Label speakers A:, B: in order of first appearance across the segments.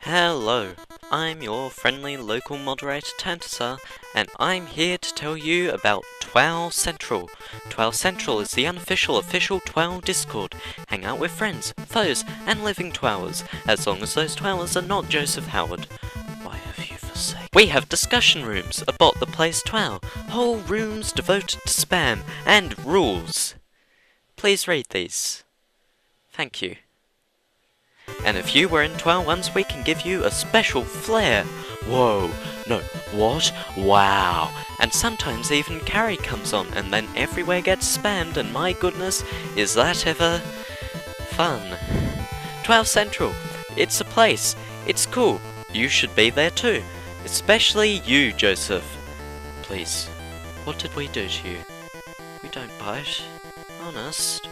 A: Hello, I'm your friendly local moderator Tantasa, and I'm here to tell you about TWOW Central. TWOW Central is the unofficial official TWOW Discord. Hang out with friends, foes, and living TWOWers, as long as those TWOWers are not Joseph Howard. Why have you forsaken? We have discussion rooms, a bot that plays TWOW, whole rooms devoted to spam, and rules. Please read these. Thank you. And if you were in TWOW once, we can give you a special flair. Whoa, no, what? Wow. And sometimes even Carrie comes on, and then everywhere gets spammed, and my goodness, is that ever fun. TWOW Central, it's a place, it's cool, you should be there too. Especially you, Joseph. Please, what did we do to you? We don't bite, honest.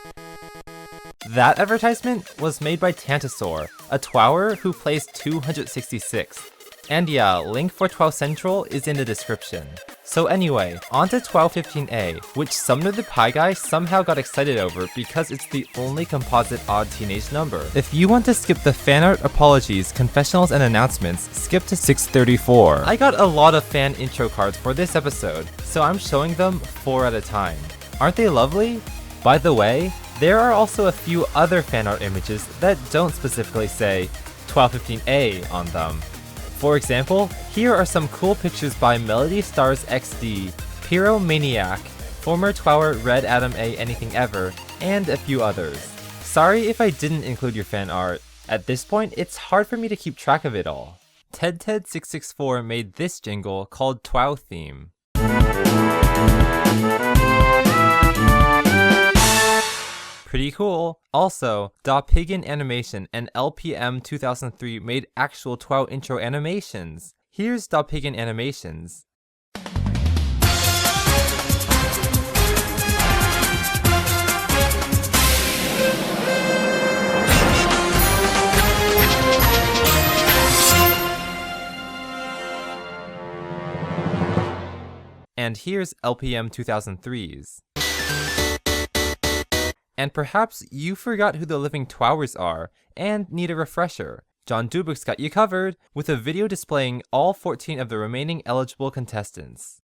B: That advertisement was made by Tantasaur, a TWOWer who plays 266. And yeah, link for TWOW Central is in the description. So anyway, on to TWOW 15A, which Sumner the Pie Guy somehow got excited over because it's the only composite odd teenage number. If you want to skip the fan art, apologies, confessionals, and announcements, skip to 634. I got a lot of fan intro cards for this episode, so I'm showing them 4 at a time. Aren't they lovely? By the way, there are also a few other fan art images that don't specifically say TWOW 15A on them. For example, here are some cool pictures by Melody Stars XD, Pyromaniac, former TWOWer Red Adam A Anything Ever, and a few others. Sorry if I didn't include your fan art. At this point, it's hard for me to keep track of it all. TED664 made this jingle called TWOW Theme. Pretty cool. Also, DapiginAnimation and LPM 2003 made actual TWOW intro animations. Here's DapiginAnimations. And here's LPM 2003's. And perhaps you forgot who the living TWOWers are, and need a refresher. John Dubik's got you covered, with a video displaying all 14 of the remaining eligible contestants.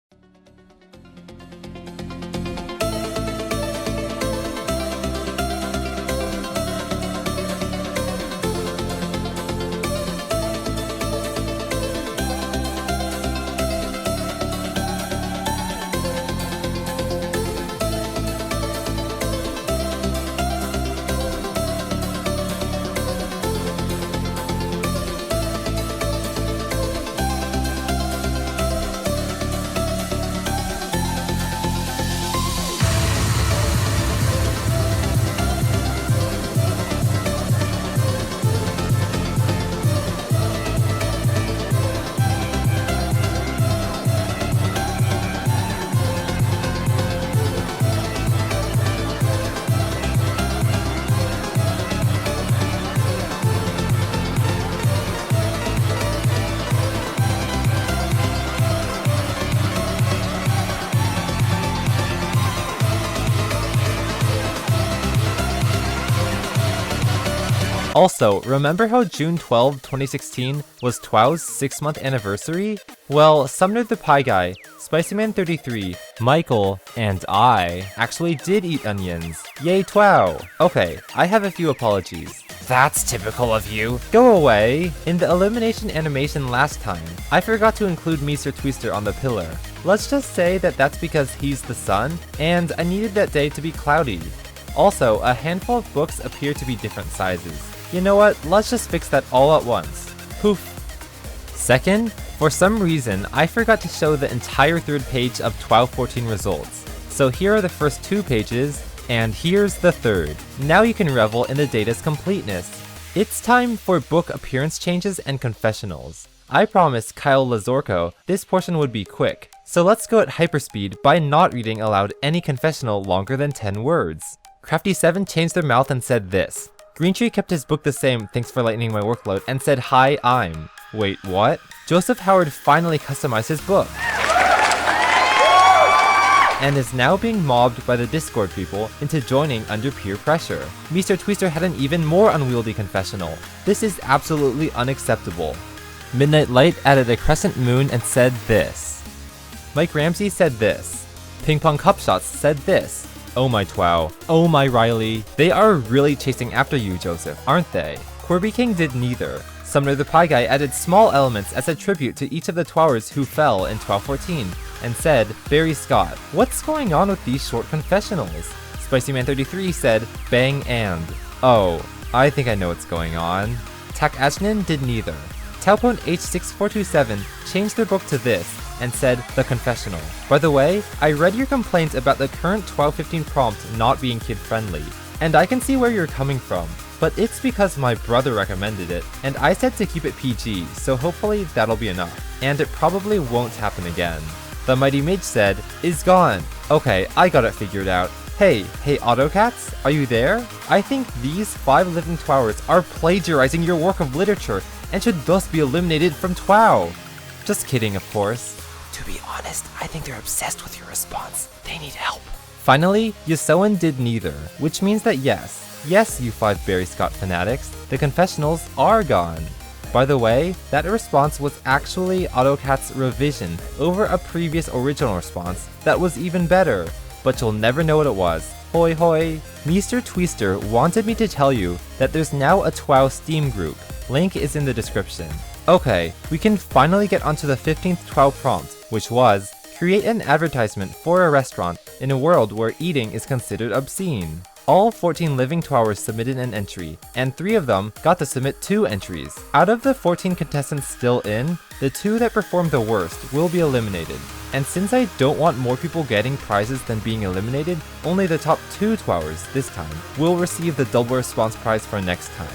B: Also, remember how June 12, 2016 was TWOW's 6-month anniversary? Well, Sumner the Pie Guy, Spicyman33, Michael, and I actually did eat onions. Yay TWOW! Okay, I have a few apologies. That's typical of you. Go away! In the elimination animation last time, I forgot to include Meester Tweester on the pillar. Let's just say that that's because he's the sun, and I needed that day to be cloudy. Also, a handful of books appear to be different sizes. You know what, let's just fix that all at once. Poof. Second, for some reason, I forgot to show the entire 3rd page of TWOW 14 results. So here are the first 2 pages, and here's the 3rd. Now you can revel in the data's completeness. It's time for book appearance changes and confessionals. I promised Kyle Lazorko this portion would be quick, so let's go at hyperspeed by not reading aloud any confessional longer than 10 words. Crafty7 changed their mouth and said this. Greentree kept his book the same, thanks for lightening my workload, and said hi, I'm. Wait, what? Joseph Howard finally customized his book. and is now being mobbed by the Discord people into joining under peer pressure. Meester Tweester had an even more unwieldy confessional. This is absolutely unacceptable. Midnight Light added a crescent moon and said this. Mike Ramsey said this. Ping Pong Cupshots said this. Oh my TWOW. Oh my Riley. They are really chasing after you, Joseph, aren't they? Corby King did neither. Sumner the Pie Guy added small elements as a tribute to each of the TWOWers who fell in 1214, and said, Barry Scott, what's going on with these short confessionals? SpicyMan33 said, bang and. Oh, I think I know what's going on. Tak Ashnan did neither. Taupone H6427 changed their book to this, and said, The Confessional. By the way, I read your complaints about the current 1215 prompt not being kid-friendly, and I can see where you're coming from, but it's because my brother recommended it, and I said to keep it PG, so hopefully that'll be enough, and it probably won't happen again. The Mighty Mage said, is gone. Okay, I got it figured out. Hey Autocats, are you there? I think these 5 living TWOWers are plagiarizing your work of literature and should thus be eliminated from TWOW. Just kidding, of course. To be honest, I think they're obsessed with your response. They need help. Finally, Yosoan did neither, which means that yes, you 5 Barry Scott fanatics, the confessionals are gone. By the way, that response was actually AutoCat's revision over a previous original response that was even better, but you'll never know what it was. Hoi hoi! Meester Tweester wanted me to tell you that there's now a TWOW Steam group. Link is in the description. Okay, we can finally get onto the 15th TWOW prompt, which was, create an advertisement for a restaurant in a world where eating is considered obscene. All 14 living TWOWers submitted an entry, and 3 of them got to submit 2 entries. Out of the 14 contestants still in, the 2 that performed the worst will be eliminated. And since I don't want more people getting prizes than being eliminated, only the top 2 TWOWers this time will receive the double response prize for next time.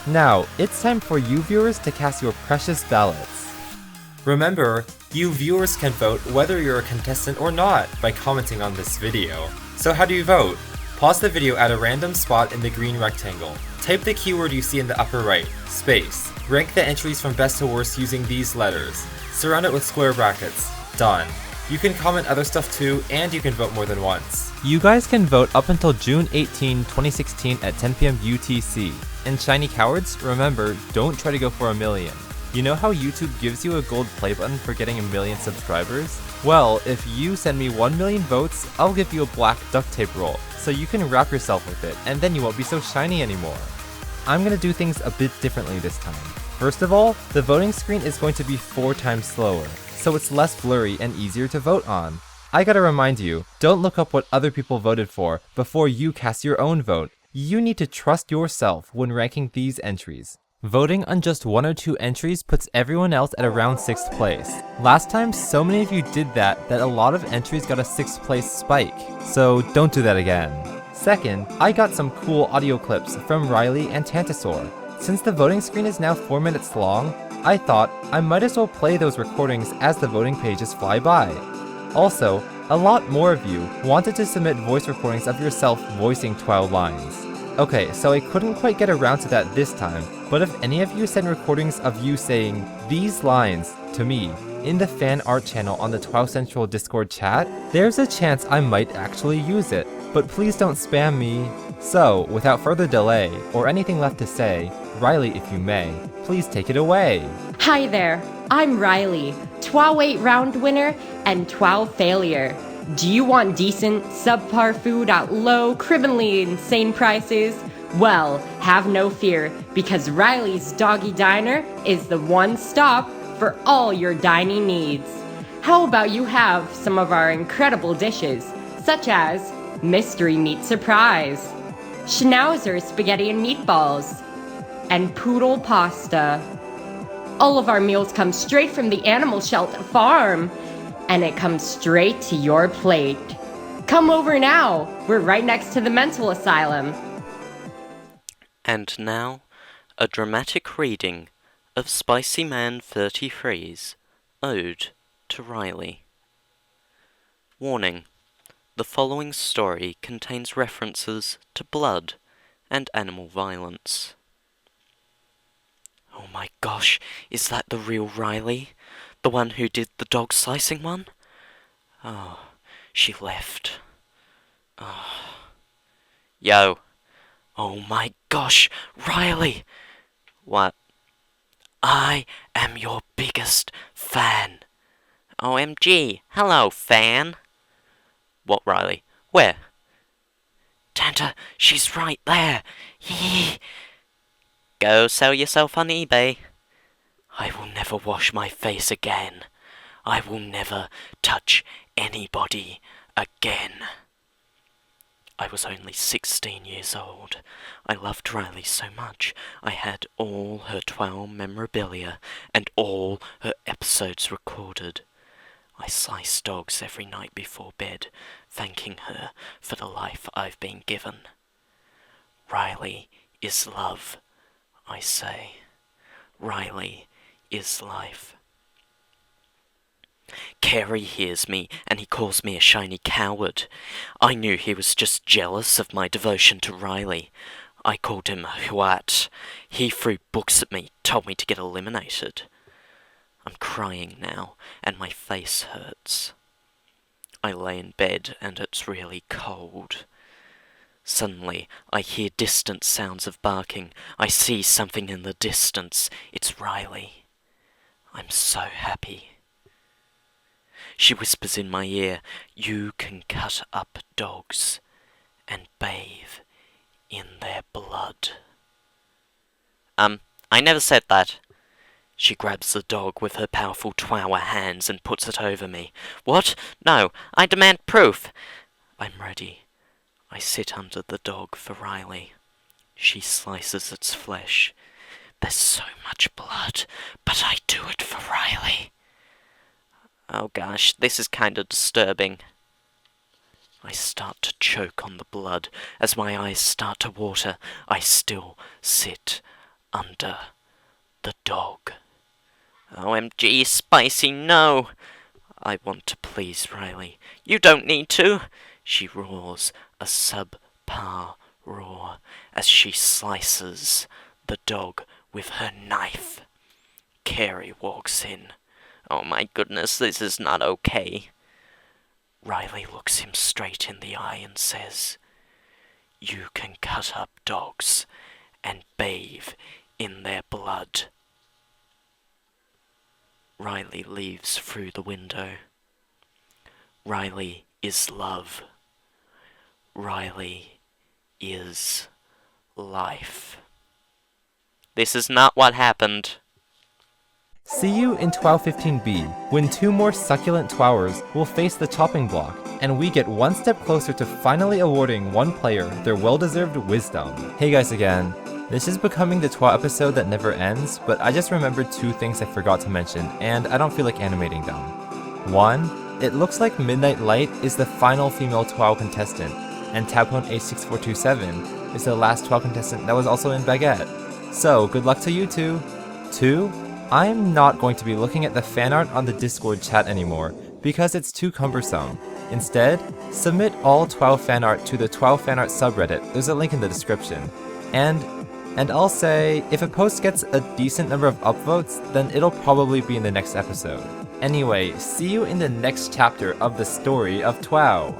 B: Now, it's time for you viewers to cast your precious ballots. Remember, you viewers can vote whether you're a contestant or not by commenting on this video. So how do you vote? Pause the video at a random spot in the green rectangle. Type the keyword you see in the upper right, space. Rank the entries from best to worst using these letters. Surround it with square brackets. Done. You can comment other stuff too, and you can vote more than once. You guys can vote up until June 18, 2016 at 10 PM UTC. And Shiny Cowards, remember, don't try to go for a million. You know how YouTube gives you a gold play button for getting a million subscribers? Well, if you send me 1 million votes, I'll give you a black duct tape roll, so you can wrap yourself with it, and then you won't be so shiny anymore. I'm gonna do things a bit differently this time. First of all, the voting screen is going to be 4 times slower, so it's less blurry and easier to vote on. I gotta remind you, don't look up what other people voted for before you cast your own vote. You need to trust yourself when ranking these entries. Voting on just 1 or 2 entries puts everyone else at around 6th place. Last time, so many of you did that a lot of entries got a 6th place spike, so don't do that again. Second, I got some cool audio clips from Riley and Tantasaur. Since the voting screen is now 4 minutes long, I thought I might as well play those recordings as the voting pages fly by. Also, a lot more of you wanted to submit voice recordings of yourself voicing TWOW lines. Okay, so I couldn't quite get around to that this time, but if any of you send recordings of you saying these lines to me in the fan art channel on the TWOW Central Discord chat, there's a chance I might actually use it, but please don't spam me. So, without further delay, or anything left to say, Riley, if you may, please take it away.
C: Hi there, I'm Riley, TWOW 8 round winner and TWOW failure. Do you want decent, subpar food at low, criminally insane prices? Well, have no fear, because Riley's Doggy Diner is the one stop for all your dining needs. How about you have some of our incredible dishes, such as Mystery Meat Surprise, Schnauzer Spaghetti and Meatballs, and Poodle Pasta. All of our meals come straight from the Animal Shelter farm, and it comes straight to your plate. Come over now, we're right next to the mental asylum.
A: And now, a dramatic reading of Spicy Man 33's Ode to Riley. Warning: the following story contains references to blood and animal violence. Oh my gosh, is that the real Riley? The one who did the dog slicing one? Oh, she left. Yo. Oh my gosh, Riley! What? I am your biggest fan. OMG, hello, fan. What, Riley? Where? Tanta, she's right there. Go sell yourself on eBay. I will never wash my face again. I will never touch anybody again. I was only 16 years old. I loved Riley so much. I had all her TWOW memorabilia and all her episodes recorded. I sliced dogs every night before bed, thanking her for the life I've been given. Riley is love, I say. Riley is life. Carey hears me and he calls me a shiny coward. I knew he was just jealous of my devotion to Riley. I called him a what. He threw books at me, told me to get eliminated. I'm crying now and my face hurts. I lay in bed and it's really cold. Suddenly, I hear distant sounds of barking. I see something in the distance. It's Riley. I'm so happy. She whispers in my ear, "You can cut up dogs and bathe in their blood." I never said that. She grabs the dog with her powerful TWOW hands and puts it over me. What? No, I demand proof. I'm ready. I sit under the dog for Riley. She slices its flesh. There's so much blood, but I do it for Riley. Oh gosh, this is kinda disturbing. I start to choke on the blood. As my eyes start to water, I still sit under the dog. OMG, Spicy, no! I want to please Riley. You don't need to! She roars a subpar roar as she slices the dog with her knife. Carey walks in. Oh my goodness, this is not okay. Riley looks him straight in the eye and says, "You can cut up dogs and bathe in their blood." Riley leaves through the window. Riley is love. Riley is life. This is not what happened.
B: See you in TWOW 15B, when 2 more succulent TWOWers will face the chopping block, and we get one step closer to finally awarding one player their well-deserved wisdom. Hey guys again. This is becoming the TWOW episode that never ends, but I just remembered 2 things I forgot to mention, and I don't feel like animating them. 1, it looks like Midnight Light is the final female TWOW contestant, and Tabcone H6427 is the last TWOW contestant that was also in Baguette. So, good luck to you two. 2, I'm not going to be looking at the fan art on the Discord chat anymore, because it's too cumbersome. Instead, submit all TWOW fan art to the TWOW Fan Art Subreddit, there's a link in the description. And I'll say, if a post gets a decent number of upvotes, then it'll probably be in the next episode. Anyway, see you in the next chapter of the story of TWOW!